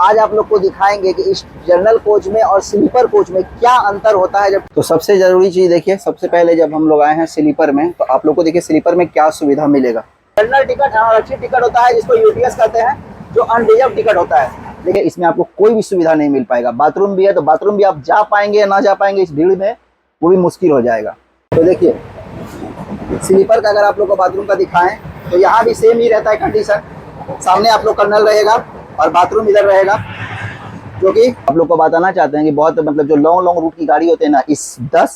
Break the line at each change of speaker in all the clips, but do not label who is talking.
आज आप लोग को दिखाएंगे कि इस जनरल कोच में और स्लीपर कोच में क्या अंतर होता है। जब तो सबसे जरूरी चीज देखिए, सबसे पहले जब हम लोग आए हैं स्लीपर में, तो आप लोग को देखिए स्लीपर में क्या सुविधा मिलेगा। जनरल टिकट आरक्षित टिकट होता है, जिसको यूटीएस कहते हैं, जो अनरिजर्व टिकट होता है। देखिए इसमें आपको कोई भी सुविधा नहीं मिल पाएगा। बाथरूम भी है तो बाथरूम भी आप जा पाएंगे या ना जा पाएंगे, इस भीड़ में वो भी मुश्किल हो जाएगा। तो देखिए स्लीपर का अगर आप लोग को बाथरूम का दिखाएं तो यहाँ भी सेम ही रहता है कंडीशन। सामने आप लोग का नल रहेगा और बाथरूम इधर रहेगा, जो कि आप लोग को बताना चाहते हैं कि बहुत मतलब जो लॉन्ग रूट की गाड़ी होते हैं ना, इस 10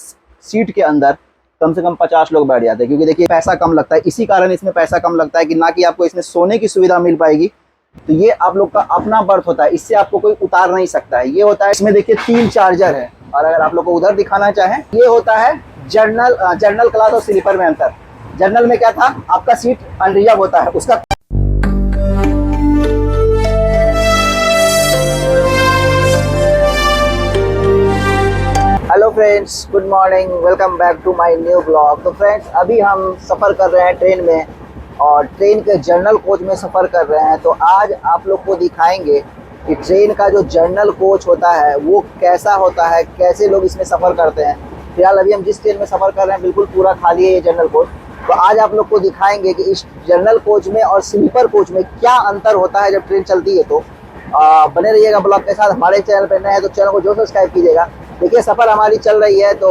सीट के अंदर कम से कम 50 लोग बैठ जाते हैं, क्योंकि देखिए पैसा कम लगता है। इसी कारण इसमें पैसा कम लगता है कि ना कि आपको इसमें सोने की सुविधा मिल पाएगी। तो ये आप लोग का अपना बर्थ होता है, इससे आपको कोई उतार नहीं सकता है। ये होता है, इसमें देखिए 3 चार्जर है। और अगर आप लोग को उधर दिखाना चाहें, ये होता है जनरल क्लास और स्लीपर में अंतर। जनरल में क्या था, आपका सीट अनरिजर्व होता है उसका। Hello friends, good morning, welcome back to my new blog. तो फ्रेंड्स अभी हम सफ़र कर रहे हैं ट्रेन में, और ट्रेन के जनरल कोच में सफ़र कर रहे हैं। तो आज आप लोग को दिखाएंगे कि ट्रेन का जो जनरल कोच होता है वो कैसा होता है, कैसे लोग इसमें सफ़र करते हैं। फिलहाल अभी हम जिस ट्रेन में सफ़र कर रहे हैं बिल्कुल पूरा खाली है ये जनरल कोच। तो आज आप लोग को दिखाएंगे कि इस जनरल कोच में और स्लीपर कोच में क्या अंतर होता है जब ट्रेन चलती है। तो बने रहिएगा ब्लॉग के साथ। हमारे चैनल पर नए हैं तो चैनल को जो सब्सक्राइब कीजिएगा। देखिए सफ़र हमारी चल रही है, तो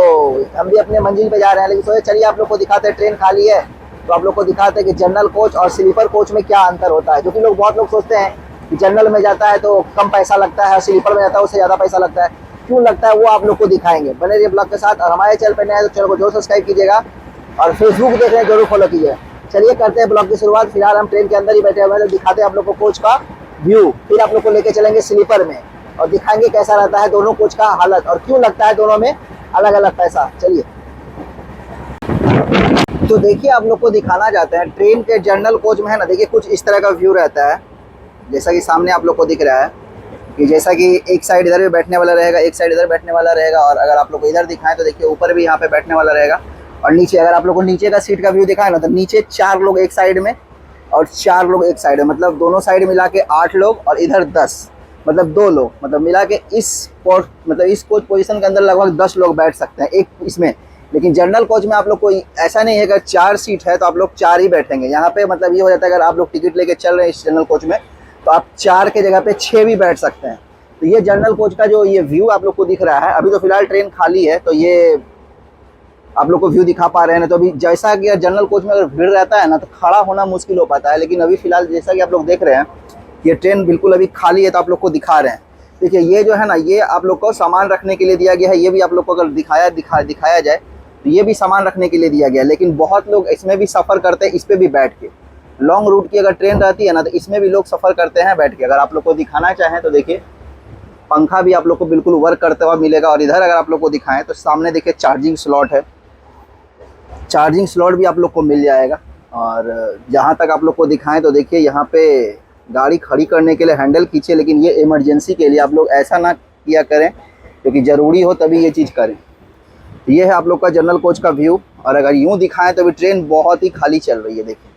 हम भी अपने मंजिल पे जा रहे हैं, लेकिन सोचे चलिए आप लोग को दिखाते हैं, ट्रेन खाली है तो आप लोग को दिखाते हैं कि जनरल कोच और स्लीपर कोच में क्या अंतर होता है। जो कि बहुत लोग सोचते हैं कि जनरल में जाता है तो कम पैसा लगता है और स्लीपर में जाता है उससे ज़्यादा पैसा लगता है। क्यों लगता है वो आप लोग को दिखाएंगे। बने रहिए ब्लॉग के साथ। और हमारे चैनल पर नए हैं तो चैनल को जरूर सब्सक्राइब कीजिएगा, और फेसबुक देख रहे हैं जरूर फॉलो कीजिएगा। चलिए करते हैं ब्लॉग की शुरुआत। फिलहाल हम ट्रेन के अंदर ही बैठे हुए हैं, तो दिखाते हैं आप लोग को कोच का व्यू। फिर आप लोग को लेके चलेंगे स्लीपर में और दिखाएंगे कैसा रहता है दोनों कोच का हालत, और क्यों लगता है दोनों में अलग अलग पैसा। चलिए तो देखिए आप लोग को दिखाना चाहते हैं ट्रेन के जनरल कोच में है ना, देखिए कुछ इस तरह का व्यू रहता है। जैसा कि सामने आप लोग को दिख रहा है कि जैसा कि एक साइड इधर भी बैठने वाला रहेगा, एक साइड इधर बैठने वाला रहेगा। और अगर आप लोग को इधर दिखाएं तो देखिए ऊपर भी यहाँ पे बैठने वाला रहेगा। और नीचे अगर आप लोग को नीचे का सीट का व्यू दिखाए ना, तो नीचे 4 लोग एक साइड में और 4 लोग एक साइड में, मतलब दोनों साइड मिला के 8 लोग, और इधर 10 मतलब 2 लोग, मतलब मिला के इस कोच पोजीशन के अंदर लगभग 10 लोग बैठ सकते हैं एक इसमें। लेकिन जनरल कोच में आप लोग को ऐसा नहीं है, अगर 4 सीट है तो आप लोग 4 ही बैठेंगे। यहाँ पे मतलब ये हो जाता है, अगर आप लोग टिकट लेके चल रहे हैं इस जनरल कोच में तो आप 4 के जगह पे 6 भी बैठ सकते हैं। तो ये जनरल कोच का जो ये व्यू आप लोग को दिख रहा है, अभी तो फिलहाल ट्रेन खाली है तो ये आप लोग को व्यू दिखा पा रहे हैं। तो अभी जैसा कि जनरल कोच में अगर भीड़ रहता है ना तो खड़ा होना मुश्किल हो पाता है, लेकिन अभी फिलहाल जैसा कि आप लोग देख रहे हैं ये ट्रेन बिल्कुल अभी खाली है, तो आप लोग को दिखा रहे हैं। देखिए ये जो है ना, ये आप लोग को सामान रखने के लिए दिया गया है। ये भी आप लोग को अगर दिखाया जाए तो ये भी सामान रखने के लिए दिया गया है। लेकिन बहुत लोग इसमें भी सफ़र करते हैं, इस पर भी बैठ के। लॉन्ग रूट की अगर ट्रेन रहती है ना तो इसमें भी लोग सफ़र करते हैं बैठ के। अगर आप लोग को दिखाना चाहें तो देखिए पंखा भी आप लोग को बिल्कुल वर्क करता हुआ मिलेगा। और इधर अगर आप लोग को दिखाएं तो सामने देखिए चार्जिंग स्लॉट है, चार्जिंग स्लॉट भी आप लोग को मिल जाएगा। और जहाँ तक आप लोग को दिखाएं तो देखिए यहाँ पे गाड़ी खड़ी करने के लिए हैंडल खींचे, लेकिन ये इमरजेंसी के लिए आप लोग ऐसा ना किया करें, क्योंकि ज़रूरी हो तभी ये चीज़ करें। ये है आप लोग का जनरल कोच का व्यू। और अगर यूँ दिखाएं तो भी ट्रेन बहुत ही खाली चल रही है। देखिए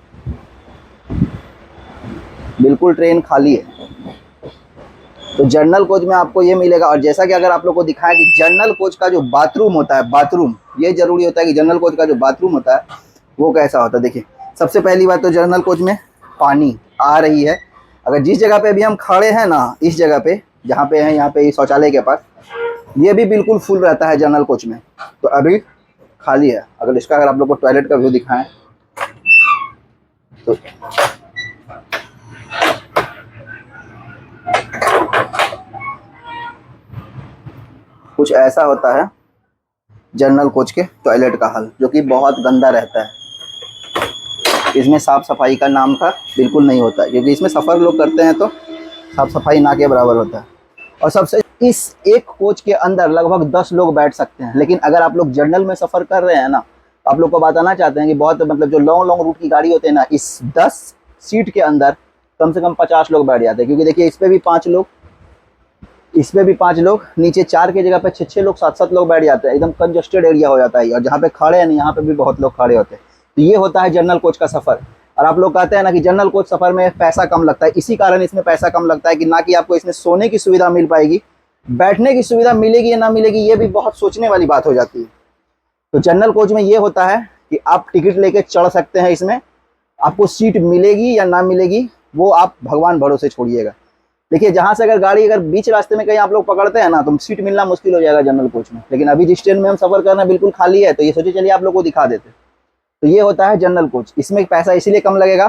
बिल्कुल ट्रेन खाली है। तो जनरल कोच में आपको ये मिलेगा। और जैसा कि अगर आप लोग को दिखाएं कि जनरल कोच का जो बाथरूम होता है, बाथरूम ये ज़रूरी होता है कि जनरल कोच का जो बाथरूम होता है वो कैसा होता है। देखिए सबसे पहली बात तो जनरल कोच में पानी आ रही है। अगर जिस जगह पे अभी हम खड़े हैं ना, इस जगह पे जहाँ पे हैं, यहाँ पे शौचालय के पास, ये भी बिल्कुल फुल रहता है जनरल कोच में। तो अभी खाली है। अगर आप लोग को टॉयलेट का व्यू दिखाएं तो कुछ ऐसा होता है जनरल कोच के टॉयलेट का हाल, जो कि बहुत गंदा रहता है। इसमें साफ़ सफाई का नाम का बिल्कुल नहीं होता है, क्योंकि इसमें सफ़र लोग करते हैं तो साफ़ सफाई ना के बराबर होता है। और सबसे इस एक कोच के अंदर लगभग 10 लोग बैठ सकते हैं। लेकिन अगर आप लोग जनरल में सफ़र कर रहे हैं ना, तो आप लोग को बताना चाहते हैं कि बहुत मतलब जो लॉन्ग रूट की गाड़ी होते हैं ना, इस 10 सीट के अंदर कम से कम 50 लोग बैठ जाते हैं। क्योंकि देखिए इस पर भी 5 लोग, इसमें भी 5 लोग, नीचे 4 की जगह पे 6 लोग, 7 लोग बैठ जाते हैं। एकदम कंजस्टेड एरिया हो जाता है। और जहाँ पे खड़े हैं ना, यहाँ पे भी बहुत लोग खड़े होते हैं। तो ये होता है जनरल कोच का सफ़र। और आप लोग कहते हैं ना कि जनरल कोच सफ़र में पैसा कम लगता है, इसी कारण इसमें पैसा कम लगता है कि ना कि आपको इसमें सोने की सुविधा मिल पाएगी, बैठने की सुविधा मिलेगी या ना मिलेगी ये भी बहुत सोचने वाली बात हो जाती है। तो जनरल कोच में ये होता है कि आप टिकट लेके चढ़ सकते हैं, इसमें आपको सीट मिलेगी या ना मिलेगी वो आप भगवान भरोसे छोड़िएगा। देखिए जहाँ से अगर बीच रास्ते में कहीं आप लोग पकड़ते हैं ना तो सीट मिलना मुश्किल हो जाएगा जनरल कोच में। लेकिन अभी जिस ट्रेन में हम सफ़र करना बिल्कुल खाली है, तो ये सोचिए चलिए आप लोग को दिखा देते। तो ये होता है जनरल कोच। इसमें पैसा इसीलिए कम लगेगा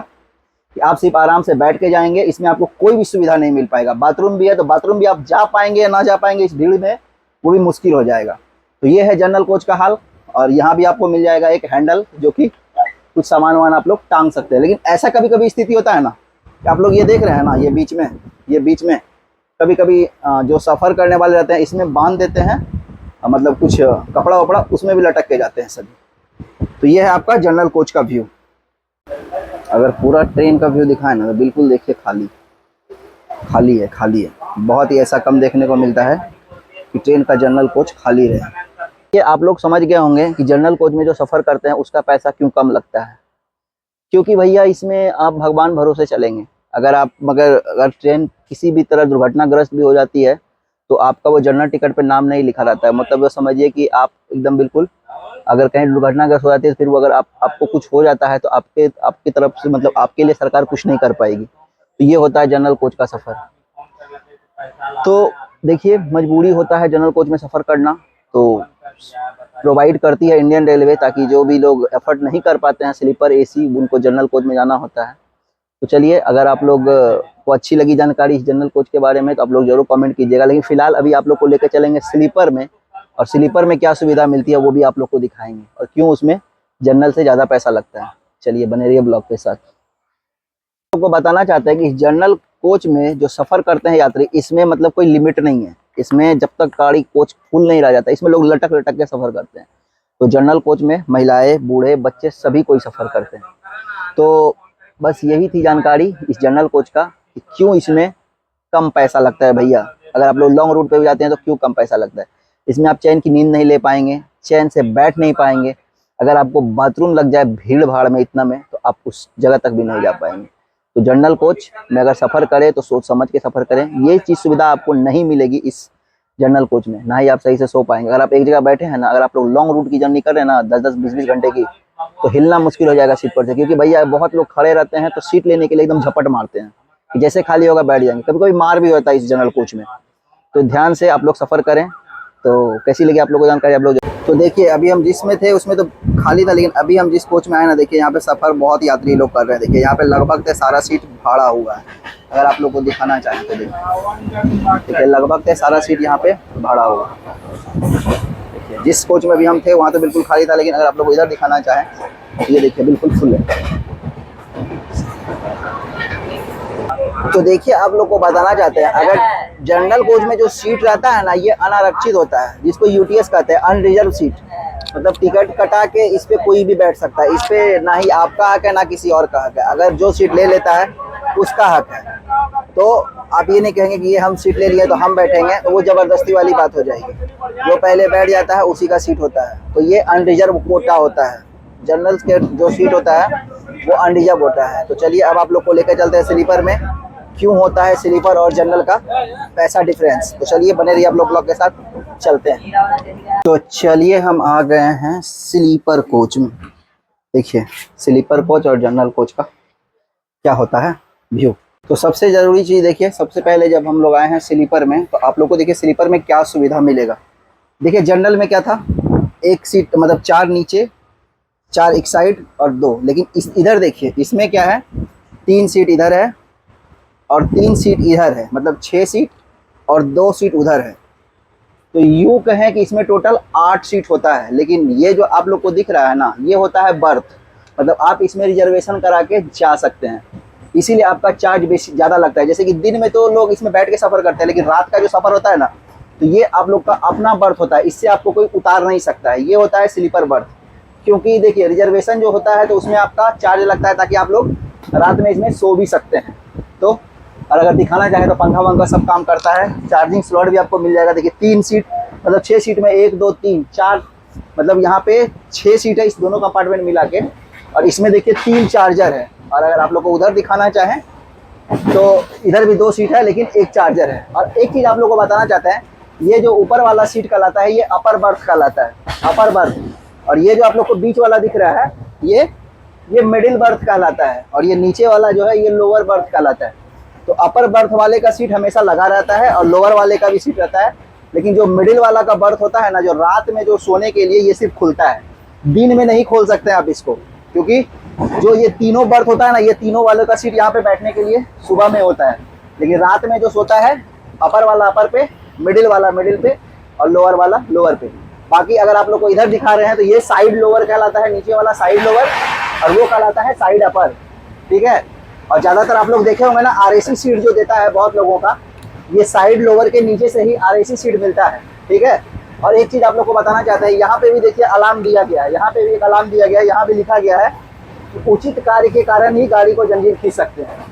कि आप सिर्फ आराम से बैठ के जाएंगे, इसमें आपको कोई भी सुविधा नहीं मिल पाएगा। बाथरूम भी है तो बाथरूम भी आप जा पाएंगे या ना जा पाएंगे इस भीड़ में वो भी मुश्किल हो जाएगा। तो ये है जनरल कोच का हाल। और यहाँ भी आपको मिल जाएगा एक हैंडल जो कि कुछ सामान वामान आप लोग टांग सकते हैं। लेकिन ऐसा कभी कभी स्थिति होता है ना कि आप लोग ये देख रहे हैं ना, ये बीच में कभी कभी जो सफ़र करने वाले रहते हैं इसमें बांध देते हैं, मतलब कुछ कपड़ा वपड़ा उसमें भी लटक के जाते हैं सभी। तो ये है आपका जनरल कोच का व्यू। अगर पूरा ट्रेन का व्यू दिखाए ना तो बिल्कुल देखिए खाली है। बहुत ही ऐसा कम देखने को मिलता है कि ट्रेन का जनरल कोच खाली रहे। ये आप लोग समझ गए होंगे कि जनरल कोच में जो सफ़र करते हैं उसका पैसा क्यों कम लगता है। क्योंकि भैया इसमें आप भगवान भरोसे चलेंगे। अगर ट्रेन किसी भी तरह दुर्घटनाग्रस्त भी हो जाती है तो आपका वो जनरल टिकट पे नाम नहीं लिखा रहता है। मतलब वो समझिए कि आप एकदम बिल्कुल अगर कहीं दुर्घटनाग्रस्त हो जाती है तो फिर वो अगर आपको कुछ हो जाता है तो आपकी तरफ से मतलब आपके लिए सरकार कुछ नहीं कर पाएगी। तो ये होता है जनरल कोच का सफ़र। तो देखिए मजबूरी होता है जनरल कोच में सफ़र करना, तो प्रोवाइड करती है इंडियन रेलवे, ताकि जो भी लोग एफर्ट नहीं कर पाते हैं स्लीपर एसी उनको जनरल कोच में जाना होता है। तो चलिए अगर आप लोग को अच्छी लगी जानकारी इस जनरल कोच के बारे में तो आप लोग जरूर कमेंट कीजिएगा। लेकिन फिलहाल अभी आप लोग को लेकर चलेंगे स्लीपर में, और स्लीपर में क्या सुविधा मिलती है वो भी आप लोग को दिखाएंगे और क्यों उसमें जनरल से ज़्यादा पैसा लगता है। चलिए बने रहिए ब्लॉग के साथ। आपको बताना चाहते हैं कि इस जनरल कोच में जो सफ़र करते हैं यात्री, इसमें मतलब कोई लिमिट नहीं है। इसमें जब तक गाड़ी कोच फुल नहीं रह जाता इसमें लोग लटक के सफ़र करते हैं। तो जनरल कोच में महिलाएं बूढ़े बच्चे सभी कोई सफ़र करते हैं। तो बस यही थी जानकारी इस जनरल कोच का कि क्यों इसमें कम पैसा लगता है भैया। अगर आप लोग लॉन्ग रूट पे भी जाते हैं तो क्यों कम पैसा लगता है। इसमें आप चैन की नींद नहीं ले पाएंगे, चैन से बैठ नहीं पाएंगे। अगर आपको बाथरूम लग जाए भीड़ भाड़ में इतना में तो आप उस जगह तक भी नहीं जा पाएंगे। तो जनरल कोच में अगर सफ़र करें तो सोच समझ के सफ़र करें। ये चीज़ सुविधा आपको नहीं मिलेगी इस जनरल कोच में, ना ही आप सही से सो पाएंगे। अगर आप एक जगह बैठे हैं ना, अगर आप लोग लॉन्ग रूट की जर्नी कर रहे हैं ना 10-10 20-20 घंटे की, तो हिलना मुश्किल हो जाएगा सीट पर से। क्योंकि भैया बहुत लोग खड़े रहते हैं तो सीट लेने के लिए एकदम झपट मारते हैं कि जैसे खाली होगा बैठ जाएंगे। कभी कभी मार भी होता है इस जनरल कोच में। तो ध्यान से आप लोग सफ़र करें। तो कैसी लगी आप लोगों को जानकारी आप लोग। तो देखिए अभी हम जिसमें थे उसमें तो खाली था, लेकिन अभी हम जिस कोच में आए ना देखिए यहाँ पे सफ़र बहुत यात्री लोग कर रहे हैं। देखिए यहाँ पे लगभग सारा सीट भाड़ा हुआ है। अगर आप लोग को दिखाना चाहें तो देखिए लगभग सारा सीट यहाँ पे भाड़ा हुआ है। देखिए जिस कोच में भी हम थे वहाँ तो बिल्कुल खाली था, लेकिन अगर आप लोग इधर दिखाना चाहें तो ये देखिए बिल्कुल फुल है। तो देखिए आप लोग को बताना चाहते हैं अगर जनरल कोच में जो सीट रहता है ना ये अनारक्षित होता है, जिसको यूटीएस कहते हैं, अनरिजर्व सीट। मतलब टिकट कटा के इस पे कोई भी बैठ सकता है। इस पे ना ही आपका हक है ना किसी और का हक है। अगर जो सीट ले लेता है उसका हक है। तो आप ये नहीं कहेंगे कि ये हम सीट ले लिए तो हम बैठेंगे, तो वो ज़बरदस्ती वाली बात हो जाएगी। जो पहले बैठ जाता है उसी का सीट होता है। तो ये अनरिजर्व कोटा होता है। जनरल के जो सीट होता है वो अनरिजर्व होता है। तो चलिए अब आप लोग को लेकर चलते हैं स्लीपर में, क्यों होता है स्लीपर और जनरल का पैसा डिफरेंस। तो चलिए बने रहिए आप लोग ब्लॉग के साथ, चलते हैं। तो चलिए हम आ गए हैं स्लीपर कोच में। देखिए स्लीपर कोच और जनरल कोच का क्या होता है व्यू। तो सबसे ज़रूरी चीज़ देखिए, सबसे पहले जब हम लोग आए हैं स्लीपर में तो आप लोग को देखिए स्लीपर में क्या सुविधा मिलेगा। देखिए जनरल में क्या था, एक सीट मतलब 4 नीचे 4 एक साइड और 2, लेकिन इधर देखिए इसमें क्या है 3 सीट इधर है और 3 सीट इधर है, मतलब 6 सीट और 2 सीट उधर है। तो यूँ कहें कि इसमें टोटल 8 सीट होता है। लेकिन ये जो आप लोग को दिख रहा है ना ये होता है बर्थ, मतलब आप इसमें रिजर्वेशन करा के जा सकते हैं। इसीलिए आपका चार्ज बेसी ज़्यादा लगता है। जैसे कि दिन में तो लोग इसमें बैठ के सफ़र करते हैं, लेकिन रात का जो सफ़र होता है ना तो ये आप लोग का अपना बर्थ होता है, इससे आपको कोई उतार नहीं सकता है। ये होता है स्लीपर बर्थ। क्योंकि देखिए रिजर्वेशन जो होता है तो उसमें आपका चार्ज लगता है ताकि आप लोग रात में इसमें सो भी सकते हैं। तो और अगर दिखाना चाहें तो पंखा वंखा सब काम करता है। चार्जिंग स्लॉट भी आपको मिल जाएगा। देखिए 3 सीट मतलब 6 सीट में 1 2 3 4 मतलब यहाँ पे 6 सीट है इस दोनों कंपार्टमेंट मिला के। और इसमें देखिए 3 चार्जर है और अगर आप लोग को उधर दिखाना चाहें तो इधर भी 2 सीट है, लेकिन एक चार्जर है। और एक चीज़ आप लोग को बताना चाहते हैं, ये जो ऊपर वाला सीट कहलाता है ये अपर बर्थ कहलाता है, अपर बर्थ। और ये जो आप लोग को बीच वाला दिख रहा है ये मिडिल बर्थ कहलाता है, और ये नीचे वाला जो है ये लोअर बर्थ कहलाता है। तो अपर बर्थ वाले का सीट हमेशा लगा रहता है और लोअर वाले का भी सीट रहता है, लेकिन जो मिडिल वाला का बर्थ होता है ना, जो रात में जो सोने के लिए ये सिर्फ खुलता है, दिन में नहीं खोल सकते आप इसको, क्योंकि जो ये तीनों बर्थ होता है ना, ये तीनों वालों का सीट यहाँ पे बैठने के लिए सुबह में होता है, लेकिन रात में जो सोता है अपर वाला अपर पे, मिडिल वाला मिडिल पे और लोअर वाला लोअर पे। बाकी अगर आप लोग को इधर दिखा रहे हैं तो ये साइड लोअर कहलाता है, नीचे वाला साइड लोअर, और वो कहलाता है साइड अपर, ठीक है। और ज़्यादातर आप लोग देखे होंगे ना, RAC सीट जो देता है बहुत लोगों का, ये साइड लोअर के नीचे से ही RAC सीट मिलता है, ठीक है। और एक चीज़ आप लोग को बताना चाहते हैं, यहाँ पे भी देखिए अलार्म दिया गया है, यहाँ पे भी एक अलार्म दिया गया है, यहाँ भी लिखा गया है कि उचित कार्य के कारण ही गाड़ी को जंजीर खींच सकते हैं।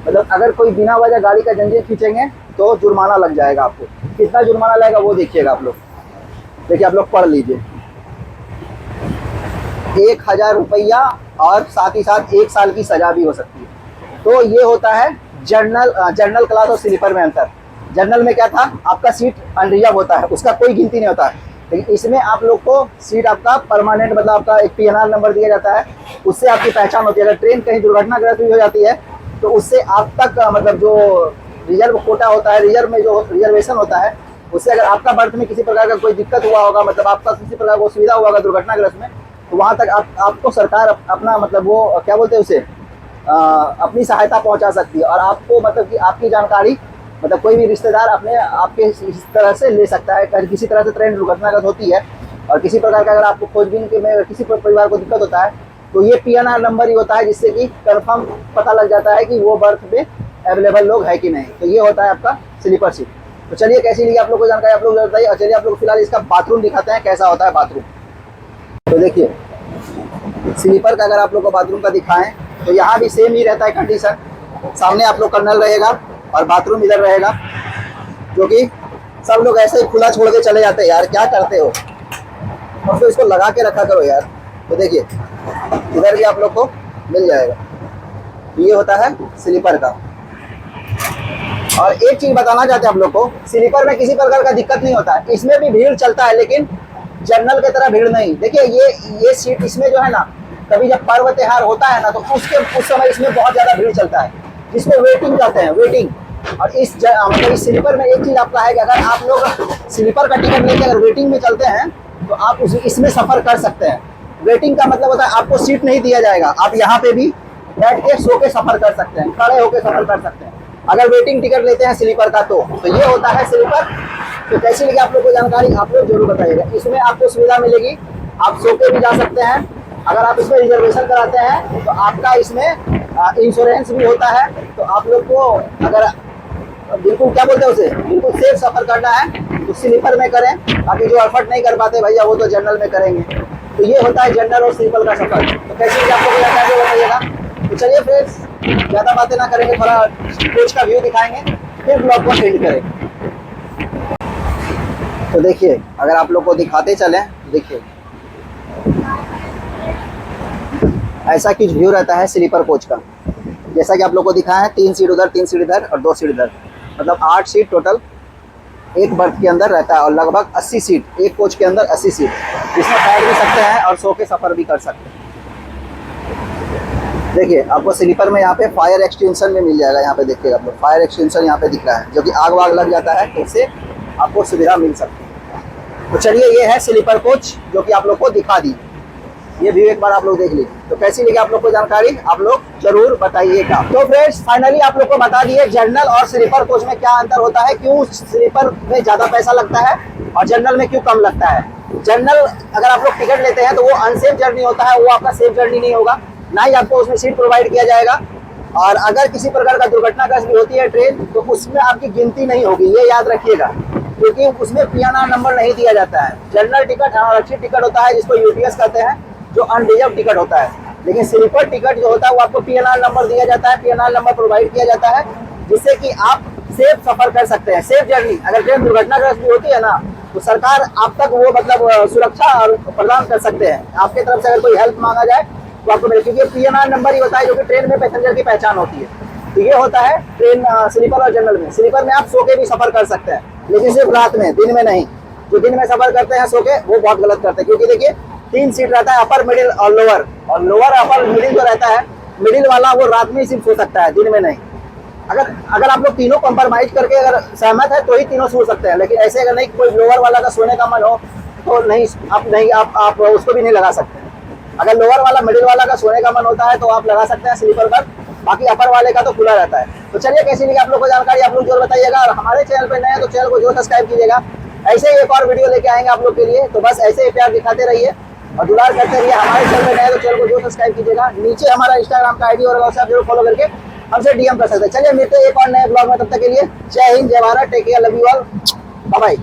मतलब अगर कोई बिना वजह गाड़ी का जंजीर खींचेंगे तो जुर्माना लग जाएगा आपको। कितना जुर्माना लगेगा वो देखिएगा आप लोग, देखिए आप लोग पढ़ लीजिए, 1000 रुपया और साथ ही साथ 1 साल की सजा भी हो सकती है। तो ये होता है जनरल क्लास और स्लीपर में अंतर। जनरल में क्या था, आपका सीट अनरिजर्व होता है, उसका कोई गिनती नहीं होता है, लेकिन इसमें आप लोग को सीट आपका परमानेंट, मतलब आपका एक PNR नंबर दिया जाता है, उससे आपकी पहचान होती है। अगर ट्रेन कहीं दुर्घटनाग्रस्त हो जाती है तो उससे आप तक मतलब जो रिजर्व कोटा होता है, रिजर्व में जो रिजर्वेशन होता है, उससे अगर आपका बर्थ में किसी प्रकार का कोई दिक्कत हुआ होगा, मतलब आपका किसी प्रकार का सुविधा हुआ होगा दुर्घटनाग्रस्त में, तो वहाँ तक आपको सरकार अपना मतलब वो क्या बोलते हैं उसे, अपनी सहायता पहुँचा सकती है। और आपको मतलब कि आपकी जानकारी मतलब कोई भी रिश्तेदार अपने आपके इस तरह से ले सकता है। अगर किसी तरह से ट्रेन दुर्घटनाग्रस्त होती है और किसी प्रकार का अगर आपको खोजबीन के में किसी परिवार को दिक्कत होता है, तो ये PNR नंबर ही होता है, जिससे कि कंफर्म पता लग जाता है कि वो बर्थ पे अवेलेबल लोग है कि नहीं। तो ये होता है आपका स्लीपर सीट। तो चलिए कैसी लगी आप लोग को जानकारी, आप लोग बताइए। और चलिए आप लोग फिलहाल इसका बाथरूम दिखाते हैं कैसा होता है बाथरूम। तो देखिए स्लीपर का अगर आप लोग को बाथरूम का दिखाएं तो यहाँ भी सेम ही रहता है कंडीशन। सामने आप लोग का नल रहेगा और बाथरूम इधर रहेगा, जो कि सब लोग ऐसे ही खुला छोड़ के चले जाते हैं, यार क्या करते हो, और फिर इसको लगा के रखा करो यार। तो देखिए इधर भी आप लोग को मिल जाएगा। ये होता है स्लीपर का। और एक चीज बताना चाहते हैं आप लोग को, स्लीपर में किसी प्रकार का दिक्कत नहीं होता है, इसमें भी भीड़ चलता है, लेकिन जनरल की तरह भीड़ नहीं। देखिए ये सीट इसमें जो है ना, कभी जब पर्व त्योहार होता है ना, तो उस समय इसमें बहुत ज्यादा भीड़ चलता है, जिसको वेटिंग कहते हैं, वेटिंग। और मतलब इस स्लीपर में एक चीज आपका है कि अगर आप लोग स्लीपर का टिकट लेके अगर वेटिंग में चलते हैं तो आप इसमें सफर कर सकते हैं। वेटिंग का मतलब होता है आपको सीट नहीं दिया जाएगा, आप यहाँ पे भी बैठ के सो के सफर कर सकते हैं, खड़े होकर सफर कर सकते हैं अगर वेटिंग टिकट लेते हैं स्लीपर का। तो ये होता है स्लीपर। तो कैसी लगी आप लोग को जानकारी, आप लोग जरूर बताइएगा। इसमें आपको सुविधा मिलेगी, आप सो के भी जा सकते हैं। अगर आप इसमें रिजर्वेशन कराते हैं तो आपका इसमें इंश्योरेंस भी होता है। तो आप लोग को अगर बिल्कुल क्या बोलते हैं उसे, बिल्कुल सेफ सफर करना है तो स्लीपर में करें। बाकी जो अफर्ट नहीं कर पाते भैया वो तो जनरल में करेंगे। तो ये होता है जनरल और स्लीपर का सफर। तो कैसे भी आपको बताइएगा। तो चलिए फ्रेंड्स, ज़्यादा बातें ना करेंगे, थोड़ा कोच का व्यू दिखाएंगे, फिर ब्लॉग को एंड करेंगे। तो देखिए अगर आप लोग को दिखाते चलें, देखिए ऐसा कुछ व्यू रहता है स्लीपर कोच का। जैसा कि आप लोग को दिखाया है, 3 सीट उधर, 3 सीट इधर और 2 सीट इधर, मतलब 8 सीट टोटल एक बर्थ के अंदर रहता है। और लगभग 80 सीट, एक कोच के अंदर 80 सीट, इसमें बैठ भी सकते हैं और सो के सफ़र भी कर सकते हैं। देखिए आपको स्लीपर में यहाँ पे फायर एक्सटेंशन में मिल जाएगा। यहाँ पे देखिएगा आप लोग, फायर एक्सटेंशन यहाँ पे दिख रहा है, जो कि आग वाग लग जाता है तो इससे आपको सुविधा मिल सकती है। तो चलिए ये है स्लीपर कोच जो कि आप लोग को दिखा दी। ये भी एक बार आप लोग देख लीजिए। तो कैसी लगी आप लोग को जानकारी, आप लोग जरूर बताइएगा। तो फ्रेंड्स फाइनली आप लोग को बता दिए जनरल और स्लीपर कोच में क्या अंतर होता है, क्यों स्लीपर में ज़्यादा पैसा लगता है और जनरल में क्यों कम लगता है। जनरल अगर आप लोग टिकट लेते हैं तो वो अनसेफ जर्नी होता है, वो आपका सेफ जर्नी नहीं होगा, ना ही आपको उसमें सीट प्रोवाइड किया जाएगा। और अगर किसी प्रकार का दुर्घटनाग्रस्त भी होती है ट्रेन, तो उसमें आपकी गिनती नहीं होगी, ये याद रखिएगा, क्योंकि उसमें PNR नंबर नहीं दिया जाता है। जनरल टिकट आरक्षित टिकट होता है, जिसको UTS कहते हैं, जो अनरिजर्व टिकट होता है। लेकिन स्लीपर टिकट जो होता है वो आपको PNR नंबर दिया जाता है, PNR नंबर प्रोवाइड किया जाता है, जिससे कि आप सेफ सफर कर सकते हैं, सेफ जर्नी। अगर ट्रेन दुर्घटनाग्रस्त भी होती है ना, तो सरकार आप तक वो मतलब सुरक्षा प्रदान कर सकते हैं। आपके तरफ से अगर कोई हेल्प मांगा जाए तो आपको मिले, क्योंकि PNR नंबर ही होता है जो कि ट्रेन में पैसेंजर की पहचान होती है। तो ये होता है ट्रेन स्लीपर और जनरल में। स्लीपर में आप सो के भी सफर कर सकते हैं, लेकिन सिर्फ रात में, दिन में नहीं। जो दिन में सफर करते हैं सो के, वो बहुत गलत करते हैं, क्योंकि देखिए 3 सीट रहता है, अपर, मिडिल और लोअर। और लोअर, अपर, मिडिल जो रहता है, मिडिल वाला वो रात में ही सिर्फ सो सकता है, दिन में नहीं। अगर आप लोग तीनों कंप्रोमाइज करके अगर सहमत है तो ही तीनों सो सकते हैं, लेकिन ऐसे अगर नहीं, कोई लोअर वाला का सोने का मन हो तो नहीं, आप उसको भी नहीं लगा सकते। अगर लोअर वाला, मिडिल वाला का सोने का मन होता है तो आप लगा सकते हैं स्लीपर पर, बाकी अपर वाले का तो खुला रहता है। तो चलिए, कैसी लगी आप लोग को जानकारी, आप लोग जरूर बताइएगा। और हमारे चैनल पर नए हैं तो चैनल को जरूर सब्सक्राइब कीजिएगा। ऐसे ही एक और वीडियो लेके आएंगे आप लोग के लिए, तो बस ऐसे ही प्यार दिखाते रहिए और दुलार करते रहिए। हमारे चैनल पर नए हैं तो चैनल को जरूर सब्सक्राइब कीजिएगा। नीचे हमारा इंस्टाग्राम का ID और आप जरूर फॉलो करके हमसे DM कर सकते हैं। चलिए, मिलते हैं एक और नए ब्लॉग में, तब तक के लिए जय हिंद, जय Bharat, take care, love you all, bye bye.